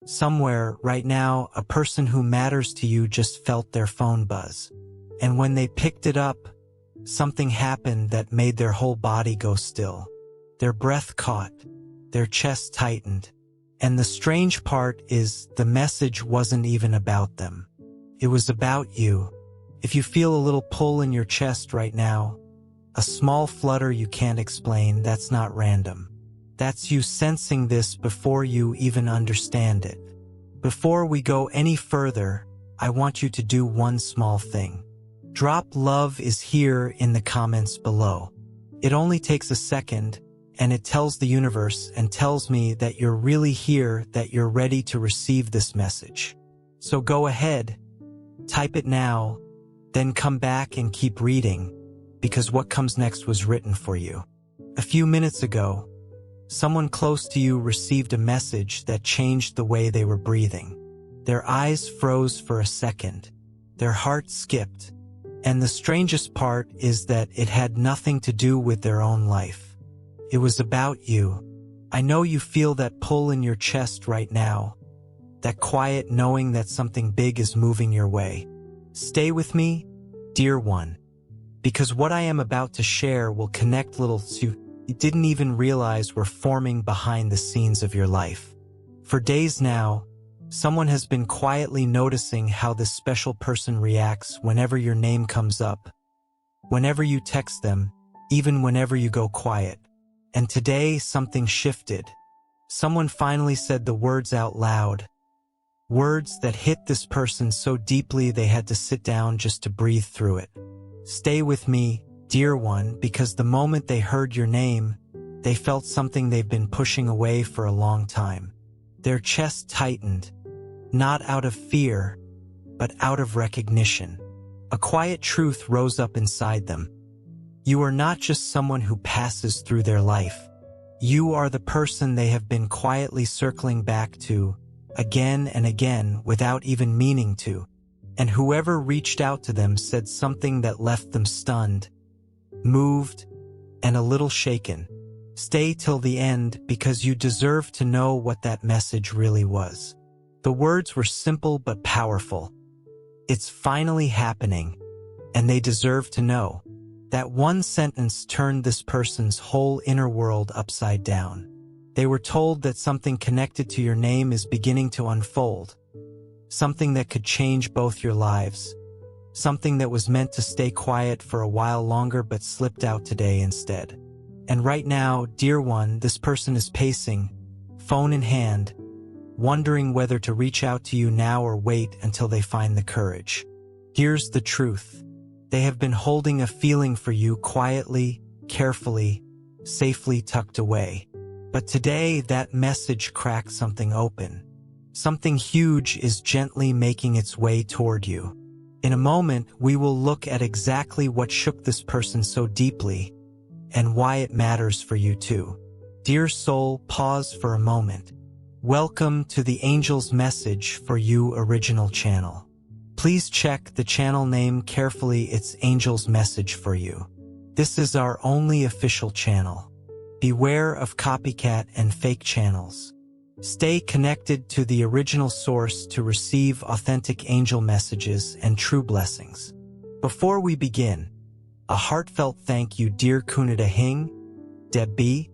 Somewhere, right now, a person who matters to you just felt their phone buzz. And when they picked it up, something happened that made their whole body go still. Their breath caught, their chest tightened. And the strange part is, the message wasn't even about them. It was about you. If you feel a little pull in your chest right now, a small flutter you can't explain, that's not random. That's you sensing this before you even understand it. Before we go any further, I want you to do one small thing. Drop "love is here" in the comments below. It only takes a second, and it tells the universe and tells me that you're really here, that you're ready to receive this message. So go ahead, type it now, then come back and keep reading, because what comes next was written for you. A few minutes ago, someone close to you received a message that changed the way they were breathing. Their eyes froze for a second. Their heart skipped. And the strangest part is that it had nothing to do with their own life. It was about you. I know you feel that pull in your chest right now, that quiet knowing that something big is moving your way. Stay with me, dear one, because what I am about to share will connect little you didn't even realize were forming behind the scenes of your life. For days now, someone has been quietly noticing how this special person reacts whenever your name comes up, whenever you text them, even whenever you go quiet. And today, something shifted. Someone finally said the words out loud, words that hit this person so deeply they had to sit down just to breathe through it. Stay with me, dear one, because the moment they heard your name, they felt something they've been pushing away for a long time. Their chest tightened, not out of fear, but out of recognition. A quiet truth rose up inside them. You are not just someone who passes through their life. You are the person they have been quietly circling back to, again and again, without even meaning to. And whoever reached out to them said something that left them stunned, moved, and a little shaken. Stay till the end, because you deserve to know what that message really was. The words were simple but powerful. It's finally happening, and they deserve to know. That one sentence turned this person's whole inner world upside down. They were told that something connected to your name is beginning to unfold. Something that could change both your lives. Something that was meant to stay quiet for a while longer but slipped out today instead. And right now, dear one, this person is pacing, phone in hand, wondering whether to reach out to you now or wait until they find the courage. Here's the truth. They have been holding a feeling for you quietly, carefully, safely tucked away. But today, that message cracked something open. Something huge is gently making its way toward you. In a moment, we will look at exactly what shook this person so deeply, and why it matters for you too. Dear soul, pause for a moment. Welcome to the Angel's Message for You original channel. Please check the channel name carefully. It's Angel's Message for You. This is our only official channel. Beware of copycat and fake channels. Stay connected to the original source to receive authentic angel messages and true blessings. Before we begin, a heartfelt thank you, dear Kunida Hing, Deb B,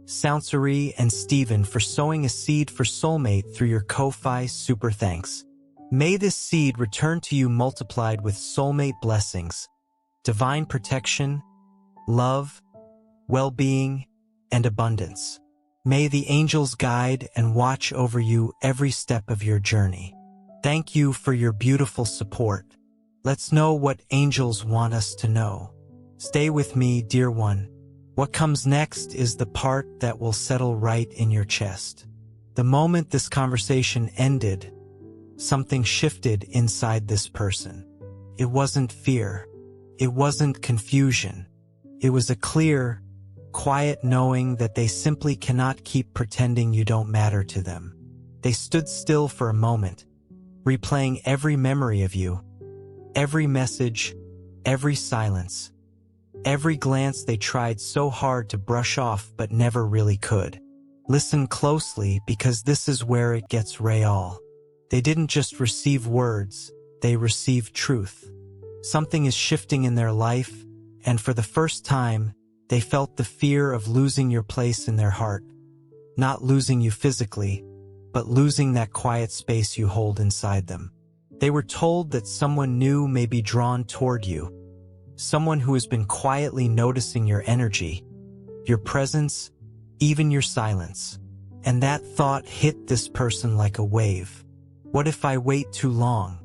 Sounsari, and Stephen, for sowing a seed for Soulmate through your Ko-Fi. Super thanks. May this seed return to you multiplied with soulmate blessings, divine protection, love, well-being, and abundance. May the angels guide and watch over you every step of your journey. Thank you for your beautiful support. Let's know what angels want us to know. Stay with me, dear one. What comes next is the part that will settle right in your chest. The moment this conversation ended, something shifted inside this person. It wasn't fear. It wasn't confusion. It was a clear, quiet knowing that they simply cannot keep pretending you don't matter to them. They stood still for a moment, replaying every memory of you, every message, every silence, every glance they tried so hard to brush off but never really could. Listen closely because this is where it gets real. They didn't just receive words, they received truth. Something is shifting in their life, and for the first time, they felt the fear of losing your place in their heart. Not losing you physically, but losing that quiet space you hold inside them. They were told that someone new may be drawn toward you, someone who has been quietly noticing your energy, your presence, even your silence. And that thought hit this person like a wave. What if I wait too long?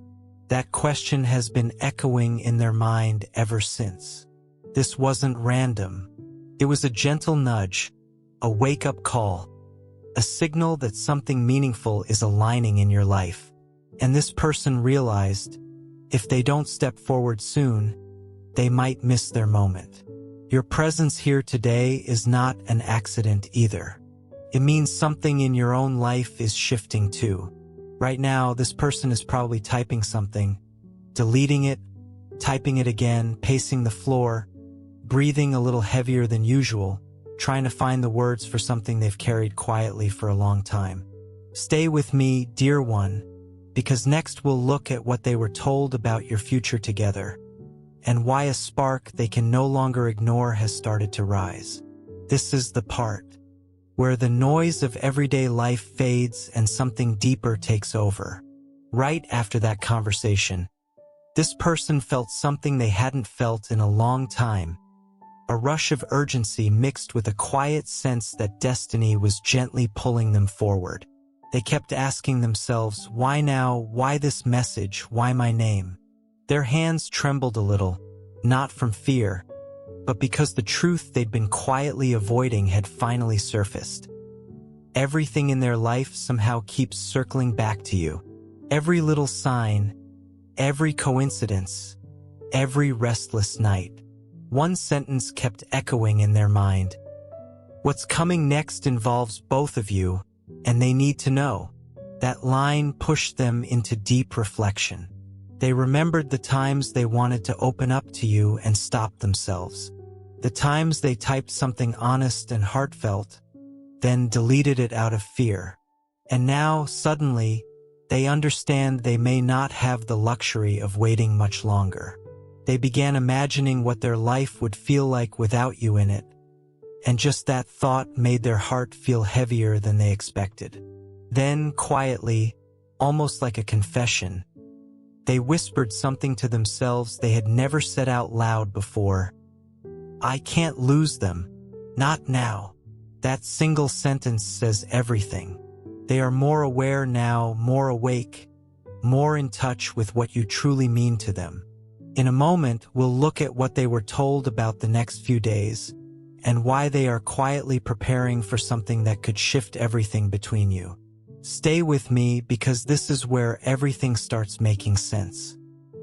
That question has been echoing in their mind ever since. This wasn't random. It was a gentle nudge, a wake-up call, a signal that something meaningful is aligning in your life. And this person realized, if they don't step forward soon, they might miss their moment. Your presence here today is not an accident either. It means something in your own life is shifting too. Right now, this person is probably typing something, deleting it, typing it again, pacing the floor, breathing a little heavier than usual, trying to find the words for something they've carried quietly for a long time. Stay with me, dear one, because next we'll look at what they were told about your future together, and why a spark they can no longer ignore has started to rise. This is the part where the noise of everyday life fades and something deeper takes over. Right after that conversation, this person felt something they hadn't felt in a long time, a rush of urgency mixed with a quiet sense that destiny was gently pulling them forward. They kept asking themselves, why now, why this message, why my name? Their hands trembled a little, not from fear, but because the truth they'd been quietly avoiding had finally surfaced. Everything in their life somehow keeps circling back to you. Every little sign, every coincidence, every restless night. One sentence kept echoing in their mind. What's coming next involves both of you, and they need to know. That line pushed them into deep reflection. They remembered the times they wanted to open up to you and stop themselves. The times they typed something honest and heartfelt, then deleted it out of fear. And now, suddenly, they understand they may not have the luxury of waiting much longer. They began imagining what their life would feel like without you in it, and just that thought made their heart feel heavier than they expected. Then, quietly, almost like a confession, they whispered something to themselves they had never said out loud before. I can't lose them. Not now. That single sentence says everything. They are more aware now, more awake, more in touch with what you truly mean to them. In a moment, we'll look at what they were told about the next few days, and why they are quietly preparing for something that could shift everything between you. Stay with me because this is where everything starts making sense.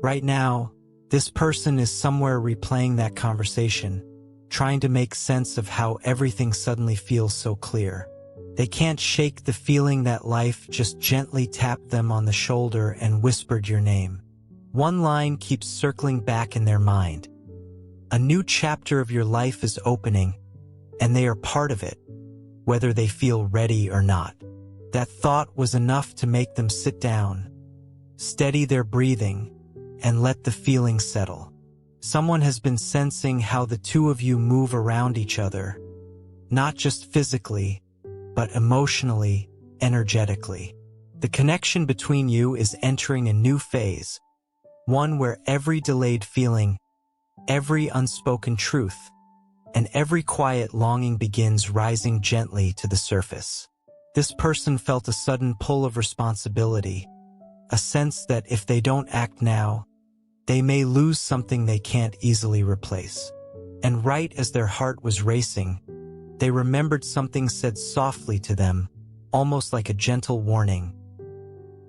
Right now, this person is somewhere replaying that conversation, trying to make sense of how everything suddenly feels so clear. They can't shake the feeling that life just gently tapped them on the shoulder and whispered your name. One line keeps circling back in their mind. A new chapter of your life is opening, and they are part of it, whether they feel ready or not. That thought was enough to make them sit down, steady their breathing, and let the feeling settle. Someone has been sensing how the two of you move around each other, not just physically, but emotionally, energetically. The connection between you is entering a new phase, one where every delayed feeling, every unspoken truth, and every quiet longing begins rising gently to the surface. This person felt a sudden pull of responsibility, a sense that if they don't act now, they may lose something they can't easily replace. And right as their heart was racing, they remembered something said softly to them, almost like a gentle warning.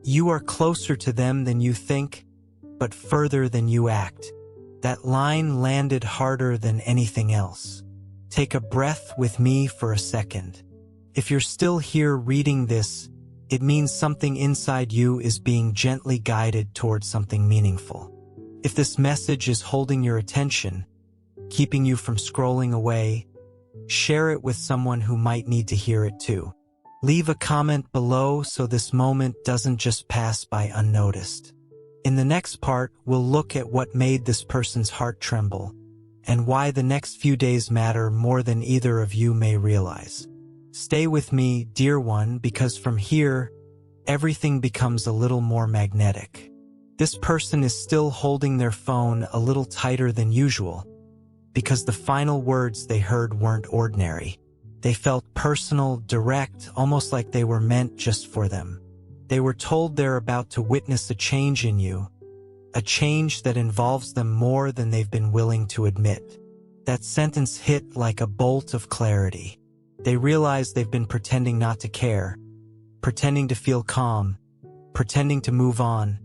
You are closer to them than you think, but further than you act. That line landed harder than anything else. Take a breath with me for a second. If you're still here reading this, it means something inside you is being gently guided towards something meaningful. If this message is holding your attention, keeping you from scrolling away, share it with someone who might need to hear it too. Leave a comment below so this moment doesn't just pass by unnoticed. In the next part, we'll look at what made this person's heart tremble, and why the next few days matter more than either of you may realize. Stay with me, dear one, because from here, everything becomes a little more magnetic. This person is still holding their phone a little tighter than usual, because the final words they heard weren't ordinary. They felt personal, direct, almost like they were meant just for them. They were told they're about to witness a change in you, a change that involves them more than they've been willing to admit. That sentence hit like a bolt of clarity. They realized they've been pretending not to care, pretending to feel calm, pretending to move on.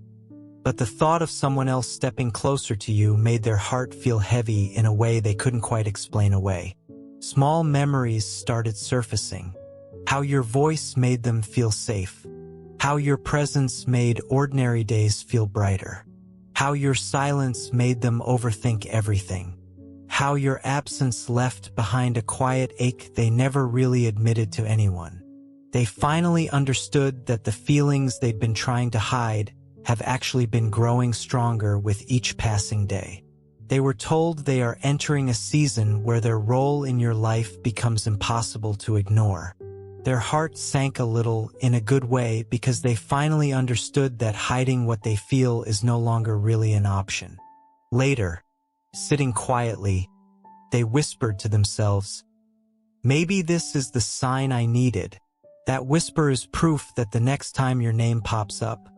But the thought of someone else stepping closer to you made their heart feel heavy in a way they couldn't quite explain away. Small memories started surfacing. How your voice made them feel safe. How your presence made ordinary days feel brighter. How your silence made them overthink everything. How your absence left behind a quiet ache they never really admitted to anyone. They finally understood that the feelings they'd been trying to hide have actually been growing stronger with each passing day. They were told they are entering a season where their role in your life becomes impossible to ignore. Their heart sank a little in a good way because they finally understood that hiding what they feel is no longer really an option. Later, sitting quietly, they whispered to themselves, "Maybe this is the sign I needed." That whisper is proof that the next time your name pops up,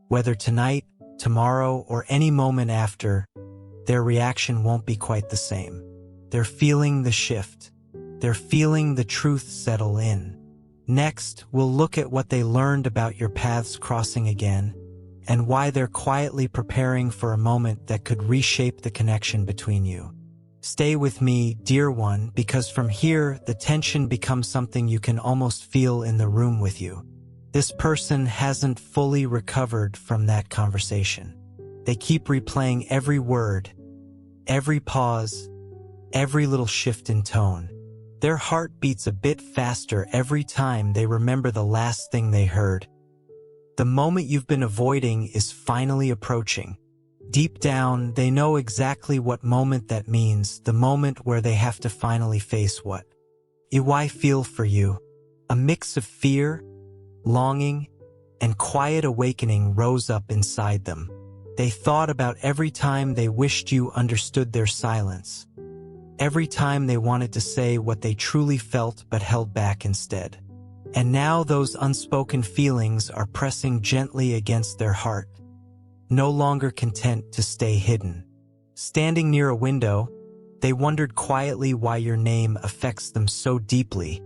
whether tonight, tomorrow, or any moment after, their reaction won't be quite the same. They're feeling the shift. They're feeling the truth settle in. Next, we'll look at what they learned about your paths crossing again, and why they're quietly preparing for a moment that could reshape the connection between you. Stay with me, dear one, because from here, the tension becomes something you can almost feel in the room with you. This person hasn't fully recovered from that conversation. They keep replaying every word, every pause, every little shift in tone. Their heart beats a bit faster every time they remember the last thing they heard. The moment you've been avoiding is finally approaching. Deep down, they know exactly what moment that means, the moment where they have to finally face what I feel for you. A mix of fear, longing, and quiet awakening rose up inside them. They thought about every time they wished you understood their silence. Every time they wanted to say what they truly felt but held back instead. And now those unspoken feelings are pressing gently against their heart, no longer content to stay hidden. Standing near a window, they wondered quietly why your name affects them so deeply,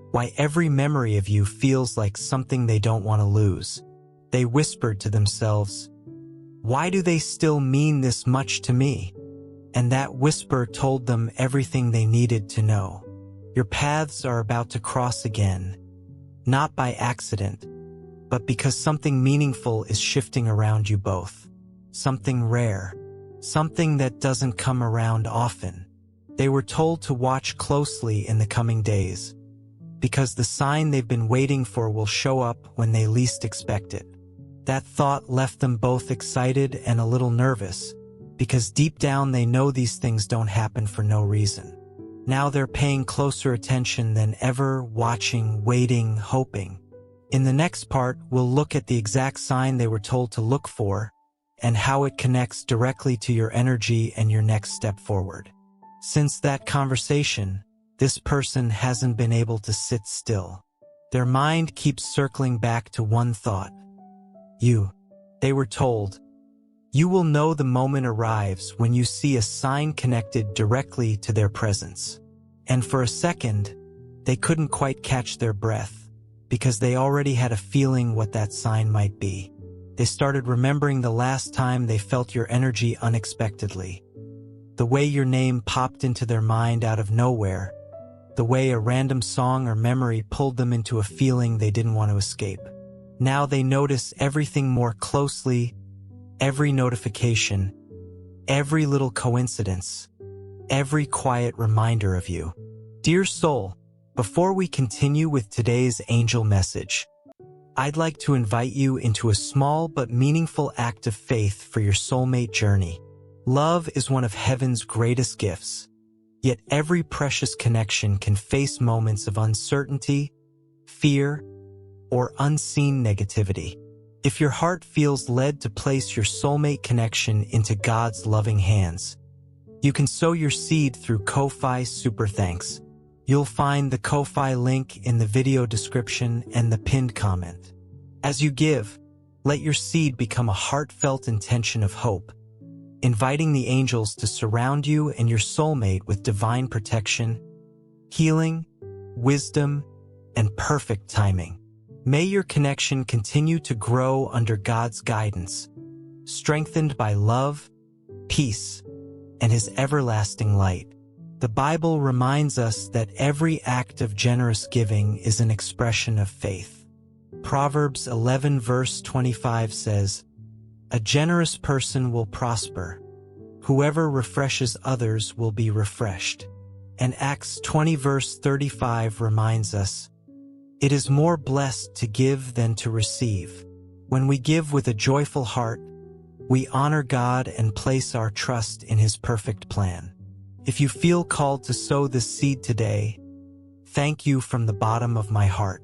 why every memory of you feels like something they don't want to lose. They whispered to themselves, "Why do they still mean this much to me?" And that whisper told them everything they needed to know. Your paths are about to cross again, not by accident, but because something meaningful is shifting around you both. Something rare, something that doesn't come around often. They were told to watch closely in the coming days, because the sign they've been waiting for will show up when they least expect it. That thought left them both excited and a little nervous, because deep down they know these things don't happen for no reason. Now they're paying closer attention than ever, watching, waiting, hoping. In the next part, we'll look at the exact sign they were told to look for, and how it connects directly to your energy and your next step forward. Since that conversation, this person hasn't been able to sit still. Their mind keeps circling back to one thought. You. They were told, "You will know the moment arrives when you see a sign connected directly to their presence." And for a second, they couldn't quite catch their breath, because they already had a feeling what that sign might be. They started remembering the last time they felt your energy unexpectedly. The way your name popped into their mind out of nowhere. The way a random song or memory pulled them into a feeling they didn't want to escape. Now they notice everything more closely, every notification, every little coincidence, every quiet reminder of you. Dear soul, Before we continue with today's angel message, I'd like to invite you into a small but meaningful act of faith for your soulmate journey. Love is one of heaven's greatest gifts, yet every precious connection can face moments of uncertainty, fear, or unseen negativity. If your heart feels led to place your soulmate connection into God's loving hands, you can sow your seed through Ko-Fi Super Thanks. You'll find the Ko-Fi link in the video description and the pinned comment. As you give, let your seed become a heartfelt intention of hope, inviting the angels to surround you and your soulmate with divine protection, healing, wisdom, and perfect timing. May your connection continue to grow under God's guidance, strengthened by love, peace, and His everlasting light. The Bible reminds us that every act of generous giving is an expression of faith. Proverbs 11 verse 25 says, "A generous person will prosper. Whoever refreshes others will be refreshed." And Acts 20 verse 35 reminds us, "It is more blessed to give than to receive." When we give with a joyful heart, we honor God and place our trust in His perfect plan. If you feel called to sow this seed today, thank you from the bottom of my heart.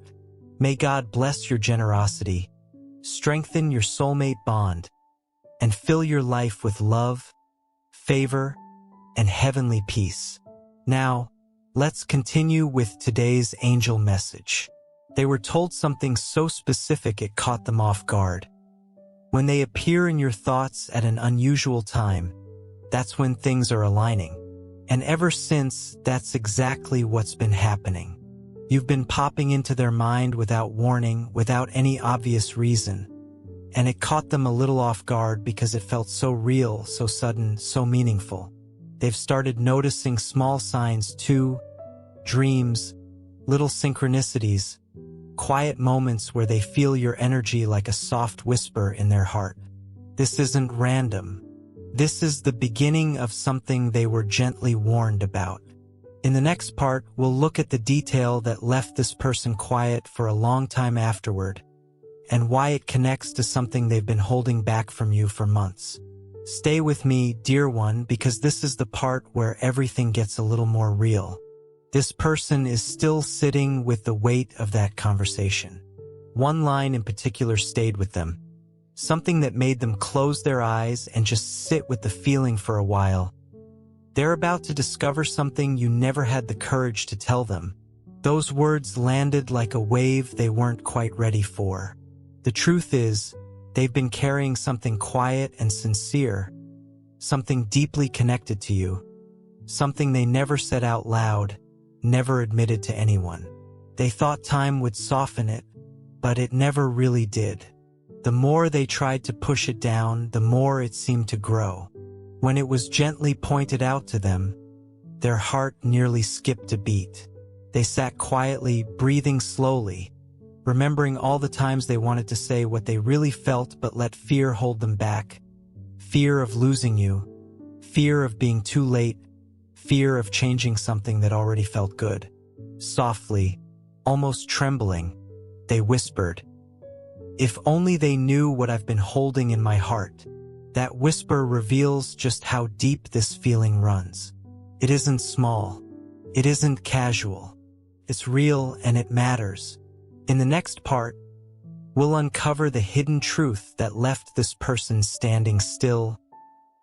May God bless your generosity, strengthen your soulmate bond, and fill your life with love, favor, and heavenly peace. Now, let's continue with today's angel message. They were told something so specific it caught them off guard. When they appear in your thoughts at an unusual time, that's when things are aligning. And ever since, that's exactly what's been happening. You've been popping into their mind without warning, without any obvious reason. And it caught them a little off guard because it felt so real, so sudden, so meaningful. They've started noticing small signs too, dreams, little synchronicities, quiet moments where they feel your energy like a soft whisper in their heart. This isn't random. This is the beginning of something they were gently warned about. In the next part, we'll look at the detail that left this person quiet for a long time afterward, and why it connects to something they've been holding back from you for months. Stay with me, dear one, because this is the part where everything gets a little more real. This person is still sitting with the weight of that conversation. One line in particular stayed with them. Something that made them close their eyes and just sit with the feeling for a while. They're about to discover something you never had the courage to tell them. Those words landed like a wave they weren't quite ready for. The truth is, they've been carrying something quiet and sincere, something deeply connected to you, something they never said out loud, never admitted to anyone. They thought time would soften it, but it never really did. The more they tried to push it down, the more it seemed to grow. When it was gently pointed out to them, their heart nearly skipped a beat. They sat quietly, breathing slowly, remembering all the times they wanted to say what they really felt but let fear hold them back. Fear of losing you, fear of being too late, fear of changing something that already felt good. Softly, almost trembling, they whispered, "If only they knew what I've been holding in my heart." That whisper reveals just how deep this feeling runs. It isn't small. It isn't casual. It's real and it matters. In the next part, we'll uncover the hidden truth that left this person standing still,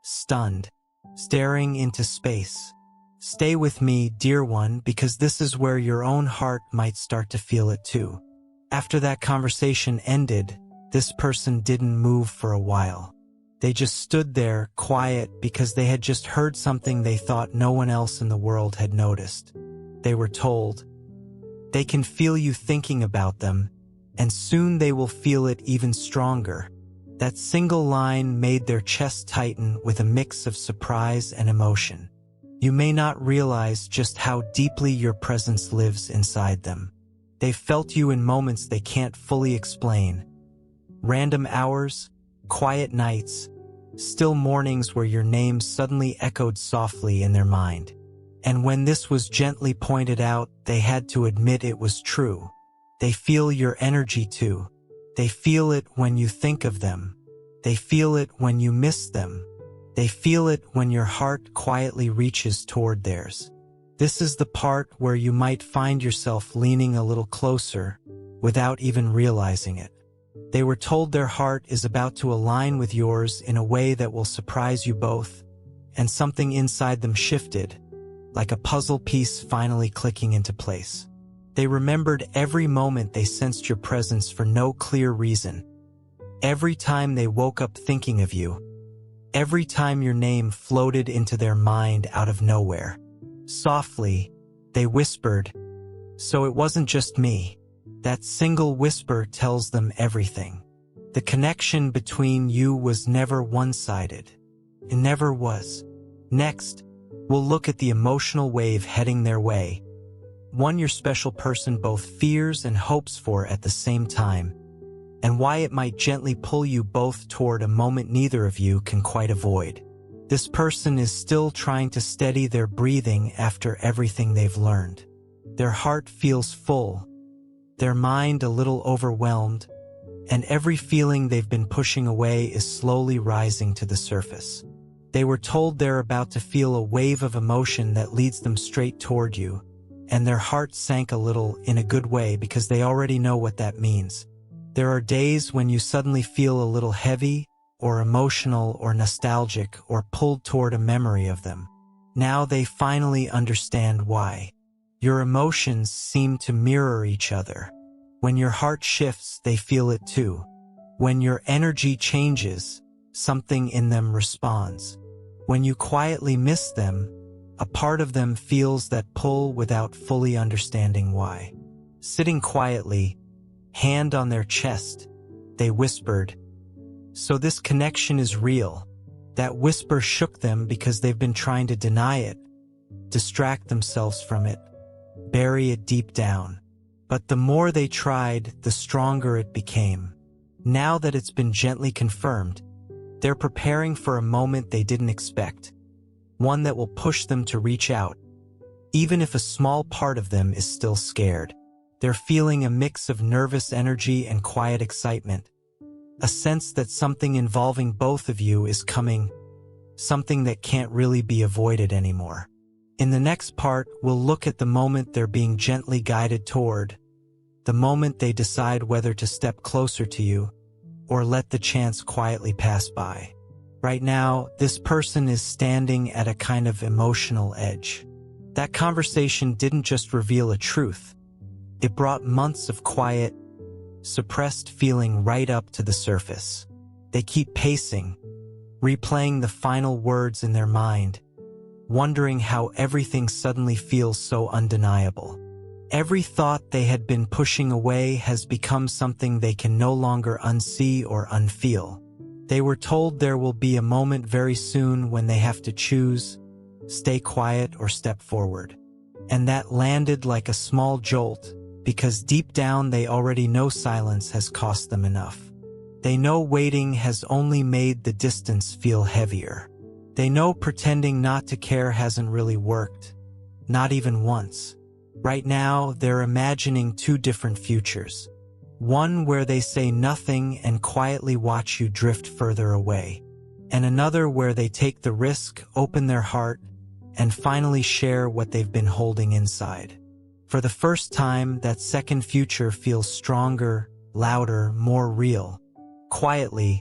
stunned, staring into space. Stay with me, dear one, because this is where your own heart might start to feel it too. After that conversation ended, this person didn't move for a while. They just stood there, quiet, because they had just heard something they thought no one else in the world had noticed. They were told, "They can feel you thinking about them, and soon they will feel it even stronger." That single line made their chest tighten with a mix of surprise and emotion. You may not realize just how deeply your presence lives inside them. They've felt you in moments they can't fully explain. Random hours, quiet nights, still mornings where your name suddenly echoed softly in their mind. And when this was gently pointed out, they had to admit it was true. They feel your energy too. They feel it when you think of them. They feel it when you miss them. They feel it when your heart quietly reaches toward theirs. This is the part where you might find yourself leaning a little closer without even realizing it. They were told their heart is about to align with yours in a way that will surprise you both, and something inside them shifted, like a puzzle piece finally clicking into place. They remembered every moment they sensed your presence for no clear reason. Every time they woke up thinking of you. Every time your name floated into their mind out of nowhere. Softly, they whispered, "So it wasn't just me." That single whisper tells them everything. The connection between you was never one-sided. It never was. Next, we'll look at the emotional wave heading their way. One your special person both fears and hopes for at the same time, and why it might gently pull you both toward a moment neither of you can quite avoid. This person is still trying to steady their breathing after everything they've learned. Their heart feels full, their mind a little overwhelmed, and every feeling they've been pushing away is slowly rising to the surface. They were told they're about to feel a wave of emotion that leads them straight toward you, and their heart sank a little in a good way because they already know what that means. There are days when you suddenly feel a little heavy, or emotional, or nostalgic, or pulled toward a memory of them. Now they finally understand why. Your emotions seem to mirror each other. When your heart shifts, they feel it too. When your energy changes, something in them responds. When you quietly miss them, a part of them feels that pull without fully understanding why. Sitting quietly, hand on their chest, they whispered, "So this connection is real." That whisper shook them because they've been trying to deny it, distract themselves from it, bury it deep down. But the more they tried, the stronger it became. Now that it's been gently confirmed, they're preparing for a moment they didn't expect, one that will push them to reach out, even if a small part of them is still scared. They're feeling a mix of nervous energy and quiet excitement, a sense that something involving both of you is coming, something that can't really be avoided anymore. In the next part, we'll look at the moment they're being gently guided toward, the moment they decide whether to step closer to you or let the chance quietly pass by. Right now, this person is standing at a kind of emotional edge. That conversation didn't just reveal a truth. It brought months of quiet, suppressed feeling right up to the surface. They keep pacing, replaying the final words in their mind, wondering how everything suddenly feels so undeniable. Every thought they had been pushing away has become something they can no longer unsee or unfeel. They were told there will be a moment very soon when they have to choose, stay quiet or step forward. And that landed like a small jolt, because deep down they already know silence has cost them enough. They know waiting has only made the distance feel heavier. They know pretending not to care hasn't really worked, not even once. Right now, they're imagining two different futures. One where they say nothing and quietly watch you drift further away, and another where they take the risk, open their heart, and finally share what they've been holding inside. For the first time, that second future feels stronger, louder, more real. Quietly,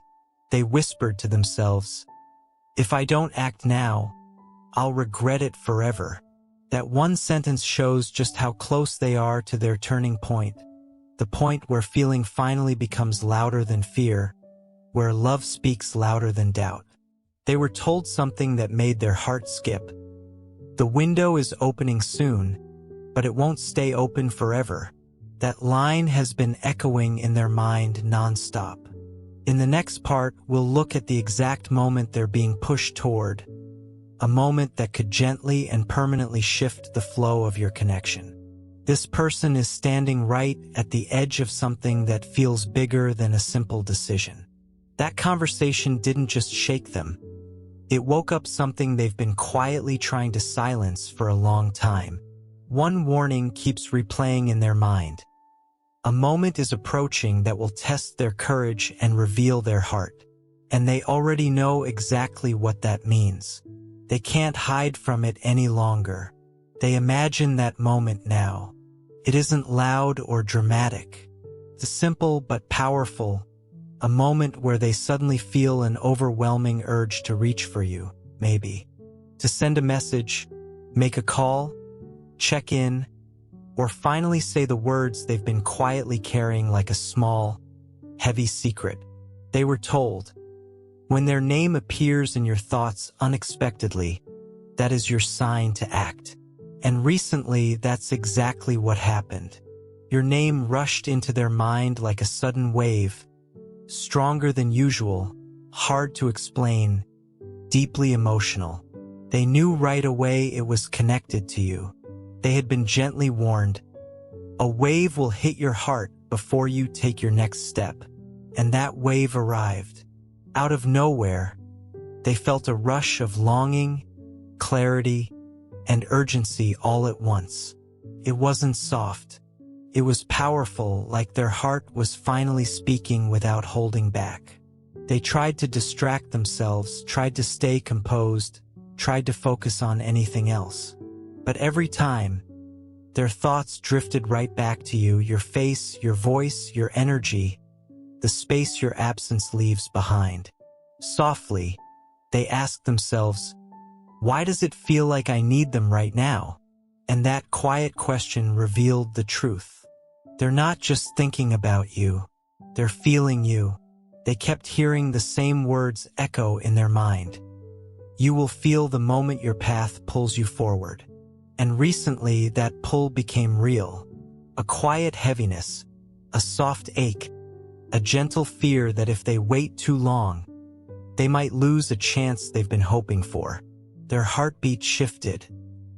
they whispered to themselves, "If I don't act now, I'll regret it forever." That one sentence shows just how close they are to their turning point, the point where feeling finally becomes louder than fear, where love speaks louder than doubt. They were told something that made their heart skip. The window is opening soon, but it won't stay open forever. That line has been echoing in their mind nonstop. In the next part, we'll look at the exact moment they're being pushed toward, a moment that could gently and permanently shift the flow of your connection. This person is standing right at the edge of something that feels bigger than a simple decision. That conversation didn't just shake them. It woke up something they've been quietly trying to silence for a long time. One warning keeps replaying in their mind. A moment is approaching that will test their courage and reveal their heart. And they already know exactly what that means. They can't hide from it any longer. They imagine that moment now. It isn't loud or dramatic. It's simple but powerful. A moment where they suddenly feel an overwhelming urge to reach for you, maybe. To send a message, make a call, check in, or finally say the words they've been quietly carrying like a small, heavy secret. They were told, when their name appears in your thoughts unexpectedly, that is your sign to act. And recently, that's exactly what happened. Your name rushed into their mind like a sudden wave, stronger than usual, hard to explain, deeply emotional. They knew right away it was connected to you. They had been gently warned. A wave will hit your heart before you take your next step. And that wave arrived. Out of nowhere, they felt a rush of longing, clarity, and urgency all at once. It wasn't soft. It was powerful, like their heart was finally speaking without holding back. They tried to distract themselves, tried to stay composed, tried to focus on anything else. But every time, their thoughts drifted right back to you, your face, your voice, your energy, the space your absence leaves behind. Softly, they asked themselves, why does it feel like I need them right now? And that quiet question revealed the truth. They're not just thinking about you, they're feeling you. They kept hearing the same words echo in their mind. You will feel the moment your path pulls you forward. And recently, that pull became real. A quiet heaviness, a soft ache, a gentle fear that if they wait too long, they might lose a chance they've been hoping for. Their heartbeat shifted.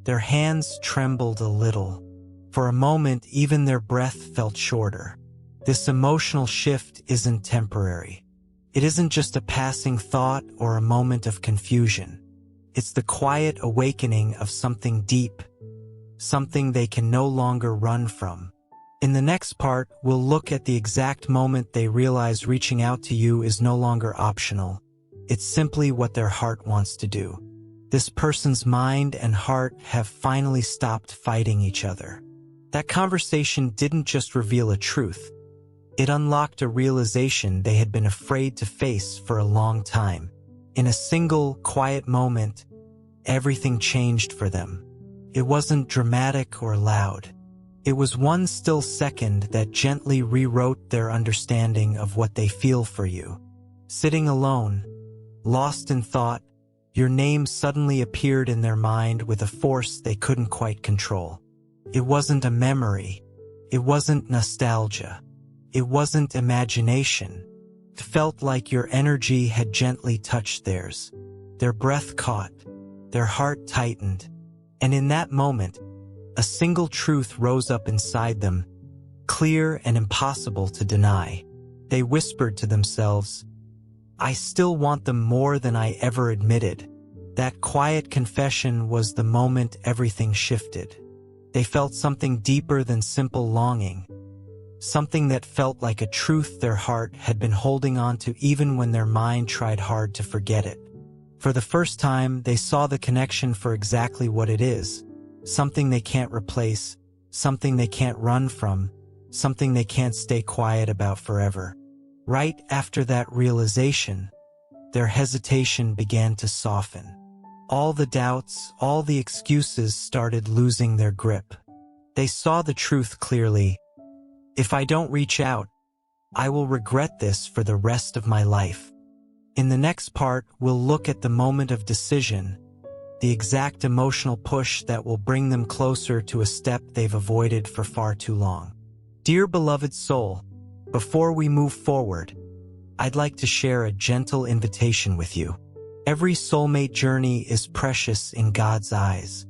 Their hands trembled a little. For a moment, even their breath felt shorter. This emotional shift isn't temporary. It isn't just a passing thought or a moment of confusion. It's the quiet awakening of something deep, something they can no longer run from. In the next part, we'll look at the exact moment they realize reaching out to you is no longer optional. It's simply what their heart wants to do. This person's mind and heart have finally stopped fighting each other. That conversation didn't just reveal a truth. It unlocked a realization they had been afraid to face for a long time. In a single, quiet moment, everything changed for them. It wasn't dramatic or loud. It was one still second that gently rewrote their understanding of what they feel for you. Sitting alone, lost in thought, your name suddenly appeared in their mind with a force they couldn't quite control. It wasn't a memory. It wasn't nostalgia. It wasn't imagination. It felt like your energy had gently touched theirs. Their breath caught, their heart tightened, and in that moment, a single truth rose up inside them, clear and impossible to deny. They whispered to themselves, I still want them more than I ever admitted. That quiet confession was the moment everything shifted. They felt something deeper than simple longing, something that felt like a truth their heart had been holding on to even when their mind tried hard to forget it. For the first time, they saw the connection for exactly what it is, something they can't replace, something they can't run from, something they can't stay quiet about forever. Right after that realization, their hesitation began to soften. All the doubts, all the excuses started losing their grip. They saw the truth clearly. If I don't reach out, I will regret this for the rest of my life. In the next part, we'll look at the moment of decision, the exact emotional push that will bring them closer to a step they've avoided for far too long. Dear beloved soul, before we move forward, I'd like to share a gentle invitation with you. Every soulmate journey is precious in God's eyes.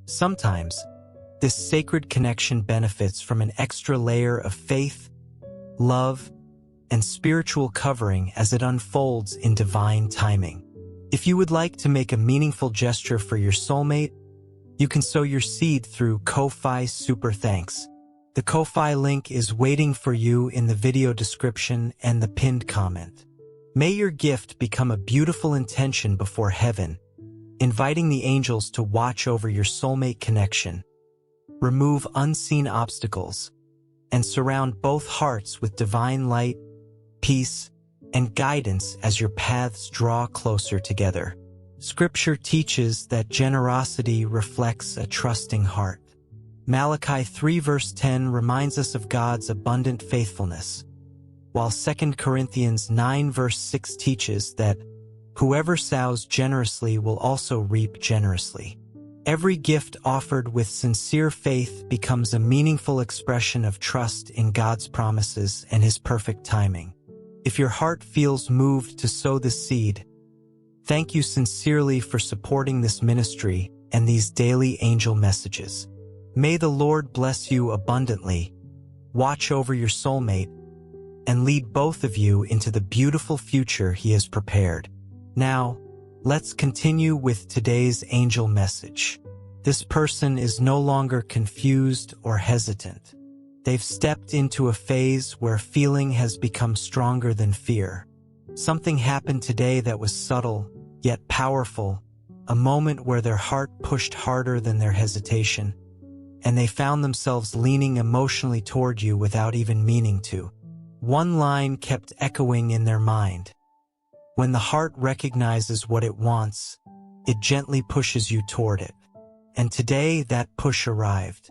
Sometimes, this sacred connection benefits from an extra layer of faith, love, and spiritual covering as it unfolds in divine timing. If you would like to make a meaningful gesture for your soulmate, you can sow your seed through Ko-Fi Super Thanks. The Ko-Fi link is waiting for you in the video description and the pinned comment. May your gift become a beautiful intention before heaven, inviting the angels to watch over your soulmate connection, remove unseen obstacles, and surround both hearts with divine light, peace, and guidance as your paths draw closer together. Scripture teaches that generosity reflects a trusting heart. Malachi 3 verse 10 reminds us of God's abundant faithfulness, while 2 Corinthians 9 verse 6 teaches that whoever sows generously will also reap generously. Every gift offered with sincere faith becomes a meaningful expression of trust in God's promises and His perfect timing. If your heart feels moved to sow this seed, thank you sincerely for supporting this ministry and these daily angel messages. May the Lord bless you abundantly, watch over your soulmate, and lead both of you into the beautiful future He has prepared. Now, let's continue with today's angel message. This person is no longer confused or hesitant. They've stepped into a phase where feeling has become stronger than fear. Something happened today that was subtle, yet powerful, a moment where their heart pushed harder than their hesitation, and they found themselves leaning emotionally toward you without even meaning to. One line kept echoing in their mind. When the heart recognizes what it wants, it gently pushes you toward it. And today that push arrived.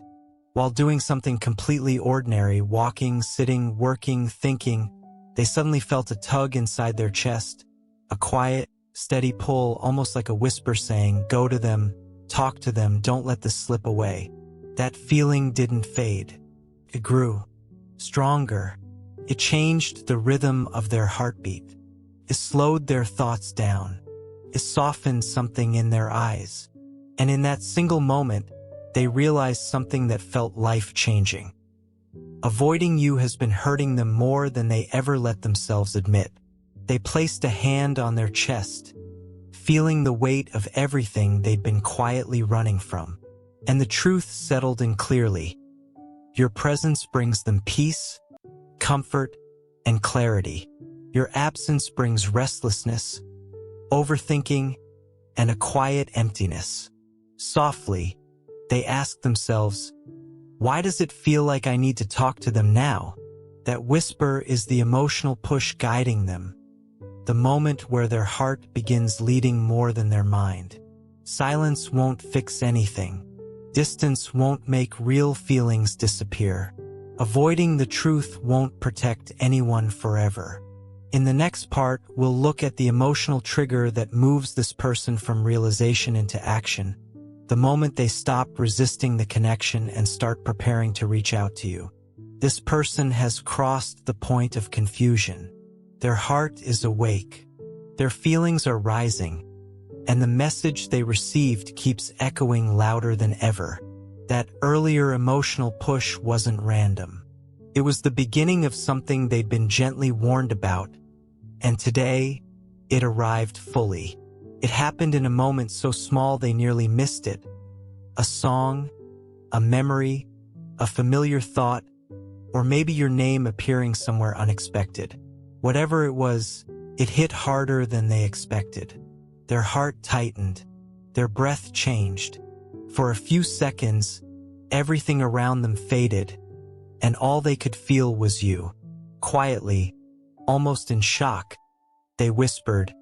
While doing something completely ordinary, walking, sitting, working, thinking, they suddenly felt a tug inside their chest, a quiet, steady pull, almost like a whisper saying, "Go to them, talk to them, don't let this slip away." That feeling didn't fade. It grew stronger. It changed the rhythm of their heartbeat. It slowed their thoughts down. It softened something in their eyes. And in that single moment, they realized something that felt life-changing. Avoiding you has been hurting them more than they ever let themselves admit. They placed a hand on their chest, feeling the weight of everything they'd been quietly running from. And the truth settled in clearly. Your presence brings them peace, comfort, and clarity. Your absence brings restlessness, overthinking, and a quiet emptiness. Softly, they ask themselves, "Why does it feel like I need to talk to them now?" That whisper is the emotional push guiding them, the moment where their heart begins leading more than their mind. Silence won't fix anything. Distance won't make real feelings disappear. Avoiding the truth won't protect anyone forever. In the next part, we'll look at the emotional trigger that moves this person from realization into action, the moment they stop resisting the connection and start preparing to reach out to you. This person has crossed the point of confusion. Their heart is awake. Their feelings are rising, and the message they received keeps echoing louder than ever. That earlier emotional push wasn't random. It was the beginning of something they'd been gently warned about, and today, it arrived fully. It happened in a moment so small they nearly missed it. A song, a memory, a familiar thought, or maybe your name appearing somewhere unexpected. Whatever it was, it hit harder than they expected. Their heart tightened. Their breath changed. For a few seconds, everything around them faded, and all they could feel was you. Quietly, almost in shock, they whispered,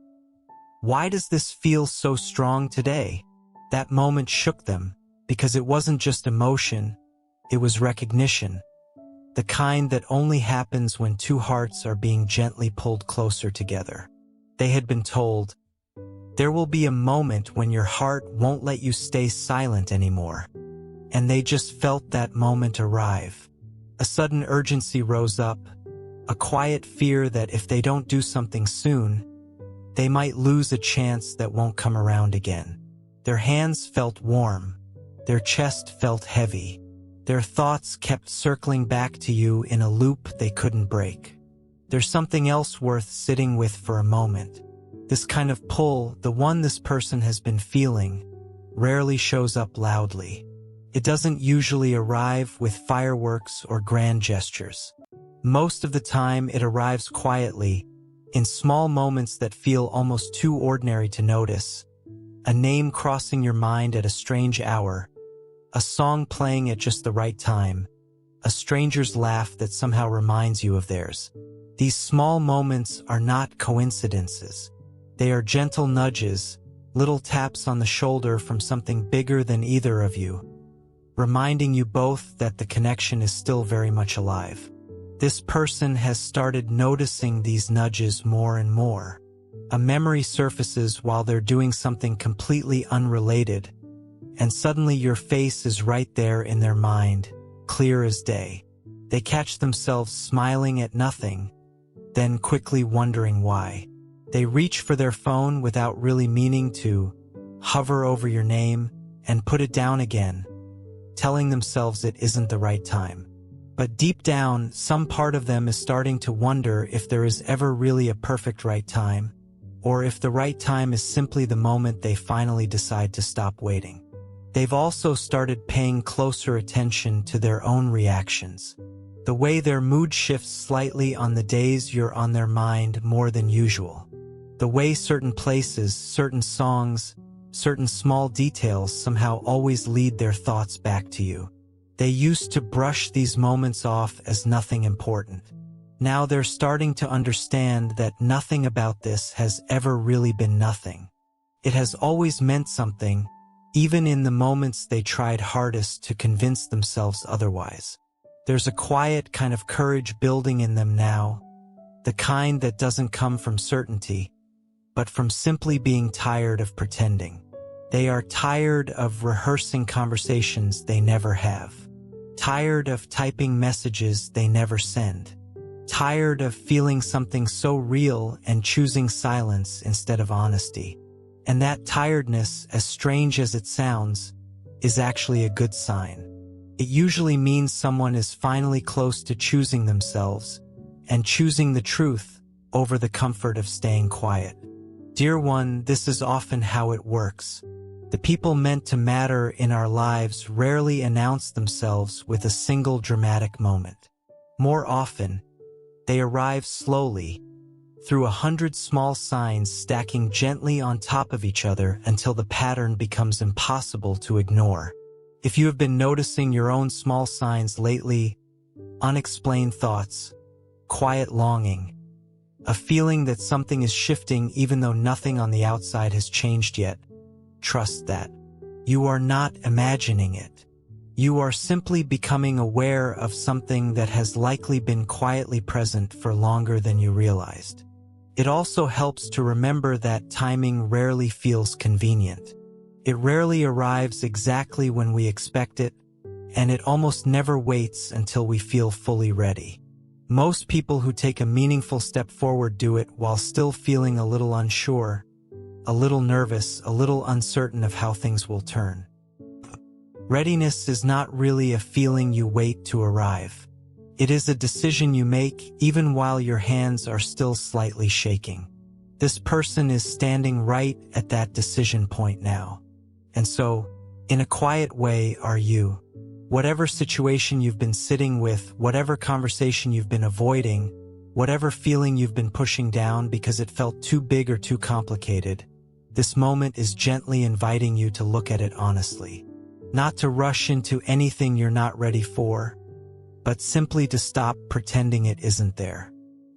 "Why does this feel so strong today?" That moment shook them, because it wasn't just emotion, it was recognition. The kind that only happens when two hearts are being gently pulled closer together. They had been told, "There will be a moment when your heart won't let you stay silent anymore." And they just felt that moment arrive. A sudden urgency rose up, a quiet fear that if they don't do something soon, they might lose a chance that won't come around again. Their hands felt warm. Their chest felt heavy. Their thoughts kept circling back to you in a loop they couldn't break. There's something else worth sitting with for a moment. This kind of pull, the one this person has been feeling, rarely shows up loudly. It doesn't usually arrive with fireworks or grand gestures. Most of the time, it arrives quietly, in small moments that feel almost too ordinary to notice. A name crossing your mind at a strange hour, a song playing at just the right time, a stranger's laugh that somehow reminds you of theirs. These small moments are not coincidences. They are gentle nudges, little taps on the shoulder from something bigger than either of you, reminding you both that the connection is still very much alive. This person has started noticing these nudges more and more. A memory surfaces while they're doing something completely unrelated, and suddenly your face is right there in their mind, clear as day. They catch themselves smiling at nothing, then quickly wondering why. They reach for their phone without really meaning to, hover over your name, and put it down again, telling themselves it isn't the right time. But deep down, some part of them is starting to wonder if there is ever really a perfect right time, or if the right time is simply the moment they finally decide to stop waiting. They've also started paying closer attention to their own reactions. The way their mood shifts slightly on the days you're on their mind more than usual. The way certain places, certain songs, certain small details somehow always lead their thoughts back to you. They used to brush these moments off as nothing important. Now they're starting to understand that nothing about this has ever really been nothing. It has always meant something, even in the moments they tried hardest to convince themselves otherwise. There's a quiet kind of courage building in them now, the kind that doesn't come from certainty, but from simply being tired of pretending. They are tired of rehearsing conversations they never have, tired of typing messages they never send, tired of feeling something so real and choosing silence instead of honesty. And that tiredness, as strange as it sounds, is actually a good sign. It usually means someone is finally close to choosing themselves and choosing the truth over the comfort of staying quiet. Dear one, this is often how it works. The people meant to matter in our lives rarely announce themselves with a single dramatic moment. More often, they arrive slowly, through 100 small signs stacking gently on top of each other until the pattern becomes impossible to ignore. If you have been noticing your own small signs lately, unexplained thoughts, quiet longing, a feeling that something is shifting even though nothing on the outside has changed yet, trust that. You are not imagining it. You are simply becoming aware of something that has likely been quietly present for longer than you realized. It also helps to remember that timing rarely feels convenient. It rarely arrives exactly when we expect it, and it almost never waits until we feel fully ready. Most people who take a meaningful step forward do it while still feeling a little unsure, a little nervous, a little uncertain of how things will turn. Readiness is not really a feeling you wait to arrive. It is a decision you make even while your hands are still slightly shaking. This person is standing right at that decision point now. And so, in a quiet way, are you. Whatever situation you've been sitting with, whatever conversation you've been avoiding, whatever feeling you've been pushing down because it felt too big or too complicated, this moment is gently inviting you to look at it honestly. Not to rush into anything you're not ready for, but simply to stop pretending it isn't there.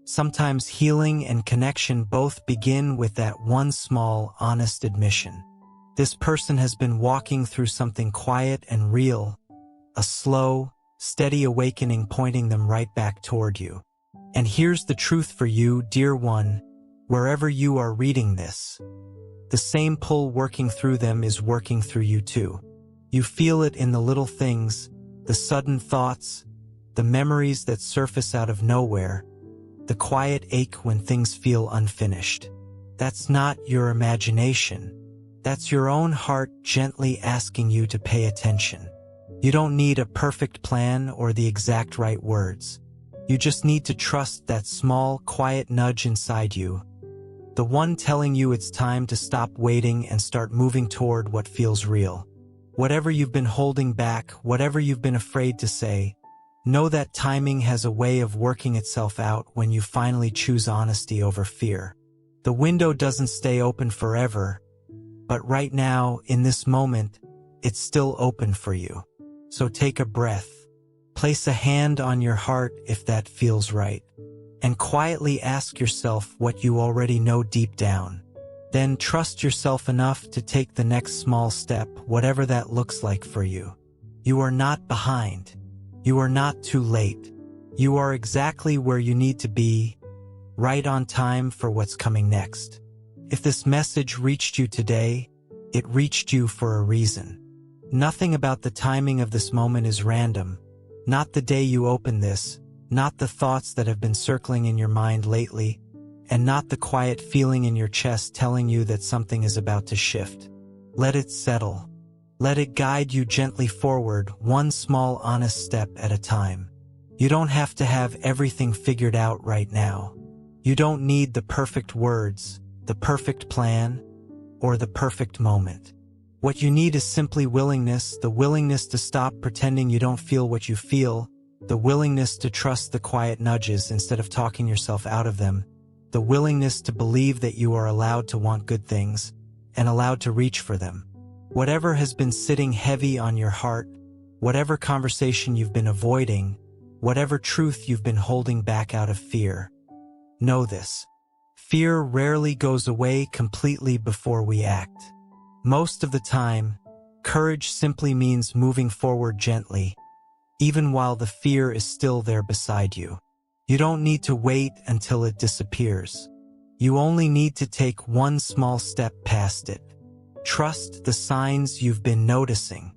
Sometimes healing and connection both begin with that one small, honest admission. This person has been walking through something quiet and real, a slow, steady awakening pointing them right back toward you. And here's the truth for you, dear one, wherever you are reading this. The same pull working through them is working through you too. You feel it in the little things, the sudden thoughts, the memories that surface out of nowhere, the quiet ache when things feel unfinished. That's not your imagination. That's your own heart gently asking you to pay attention. You don't need a perfect plan or the exact right words. You just need to trust that small, quiet nudge inside you, the one telling you it's time to stop waiting and start moving toward what feels real. Whatever you've been holding back, whatever you've been afraid to say, know that timing has a way of working itself out when you finally choose honesty over fear. The window doesn't stay open forever, but right now, in this moment, it's still open for you. So take a breath, place a hand on your heart if that feels right, and quietly ask yourself what you already know deep down. Then trust yourself enough to take the next small step, whatever that looks like for you. You are not behind. You are not too late. You are exactly where you need to be, right on time for what's coming next. If this message reached you today, it reached you for a reason. Nothing about the timing of this moment is random. Not the day you open this, not the thoughts that have been circling in your mind lately, and not the quiet feeling in your chest telling you that something is about to shift. Let it settle. Let it guide you gently forward, one small honest step at a time. You don't have to have everything figured out right now. You don't need the perfect words, the perfect plan, or the perfect moment. What you need is simply willingness, the willingness to stop pretending you don't feel what you feel, the willingness to trust the quiet nudges instead of talking yourself out of them, the willingness to believe that you are allowed to want good things and allowed to reach for them. Whatever has been sitting heavy on your heart, whatever conversation you've been avoiding, whatever truth you've been holding back out of fear, know this. Fear rarely goes away completely before we act. Most of the time, courage simply means moving forward gently, even while the fear is still there beside you. You don't need to wait until it disappears. You only need to take one small step past it. Trust the signs you've been noticing.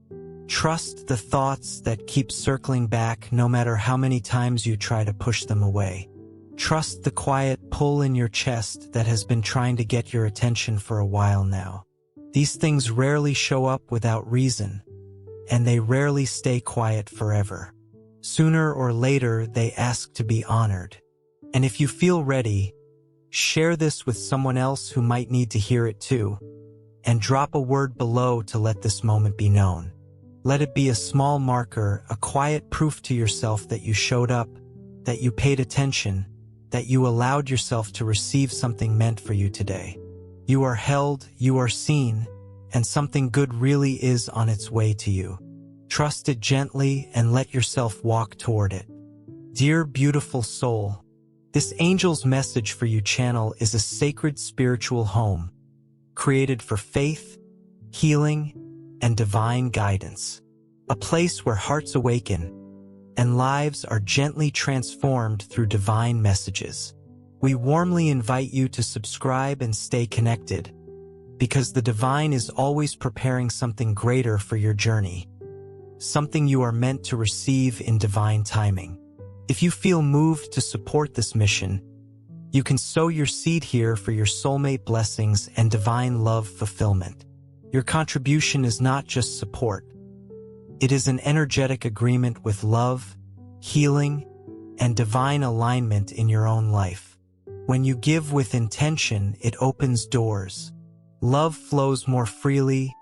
Trust the thoughts that keep circling back no matter how many times you try to push them away. Trust the quiet pull in your chest that has been trying to get your attention for a while now. These things rarely show up without reason, and they rarely stay quiet forever. Sooner or later, they ask to be honored. And if you feel ready, share this with someone else who might need to hear it too, and drop a word below to let this moment be known. Let it be a small marker, a quiet proof to yourself that you showed up, that you paid attention, that you allowed yourself to receive something meant for you today. You are held, you are seen, and something good really is on its way to you. Trust it gently and let yourself walk toward it. Dear beautiful soul, this angel's message for you channel is a sacred spiritual home, created for faith, healing, and divine guidance. A place where hearts awaken and lives are gently transformed through divine messages. We warmly invite you to subscribe and stay connected, because the divine is always preparing something greater for your journey, something you are meant to receive in divine timing. If you feel moved to support this mission, you can sow your seed here for your soulmate blessings and divine love fulfillment. Your contribution is not just support. It is an energetic agreement with love, healing, and divine alignment in your own life. When you give with intention, it opens doors. Love flows more freely,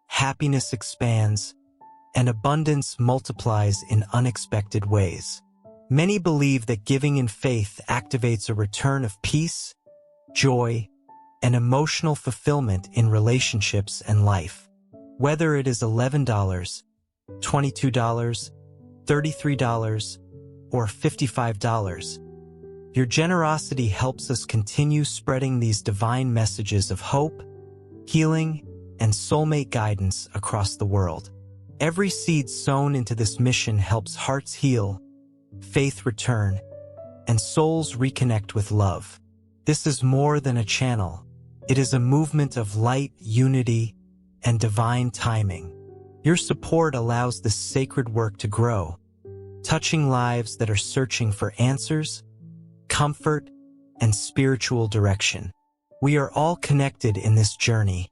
happiness expands, and abundance multiplies in unexpected ways. Many believe that giving in faith activates a return of peace, joy, and emotional fulfillment in relationships and life. Whether it is $11, $22, $33, or $55, your generosity helps us continue spreading these divine messages of hope, healing, and soulmate guidance across the world. Every seed sown into this mission helps hearts heal, faith return, and souls reconnect with love. This is more than a channel. It is a movement of light, unity, and divine timing. Your support allows this sacred work to grow, touching lives that are searching for answers, comfort, and spiritual direction. We are all connected in this journey,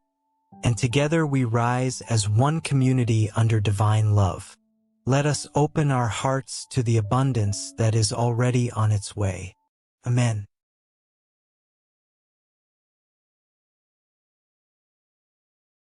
and together we rise as one community under divine love. Let us open our hearts to the abundance that is already on its way. Amen.